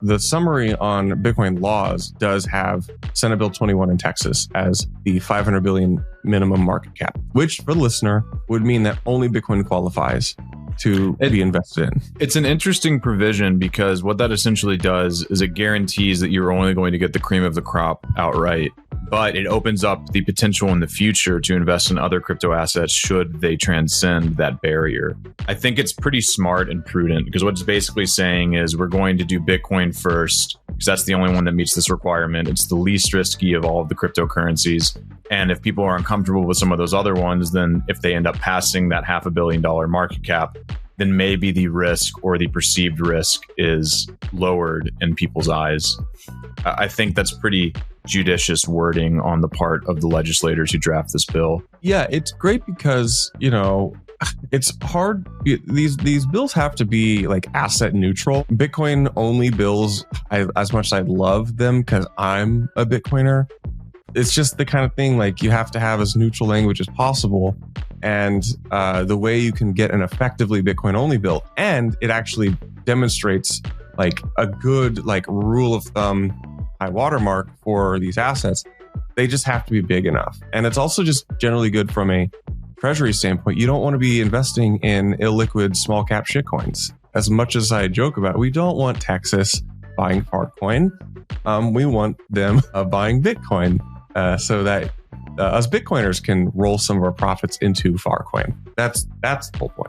the summary on Bitcoin laws does have Senate Bill 21 in Texas as the 500 billion minimum market cap, which for the listener would mean that only Bitcoin qualifies to be invested in. It's an interesting provision because what that essentially does is it guarantees that you're only going to get the cream of the crop outright, but it opens up the potential in the future to invest in other crypto assets should they transcend that barrier. I think it's pretty smart and prudent because what it's basically saying is we're going to do Bitcoin first because that's the only one that meets this requirement. It's the least risky of all of the cryptocurrencies. And if people are uncomfortable with some of those other ones, then if they end up passing that $500 million market cap, then maybe the risk or the perceived risk is lowered in people's eyes. I think that's pretty judicious wording on the part of the legislators who draft this bill. Yeah, it's great because, it's hard. These bills have to be like asset neutral. Bitcoin only bills, as much as I love them because I'm a Bitcoiner, it's just the kind of thing like you have to have as neutral language as possible. And the way you can get an effectively Bitcoin only bill, and it actually demonstrates like a good like rule of thumb high watermark for these assets, they just have to be big enough. And it's also just generally good from a treasury standpoint. You don't want to be investing in illiquid small cap shitcoins. As much as I joke about it, we don't want Texas buying Farcoin. We want them buying Bitcoin so that us Bitcoiners can roll some of our profits into Farcoin. That's the whole point.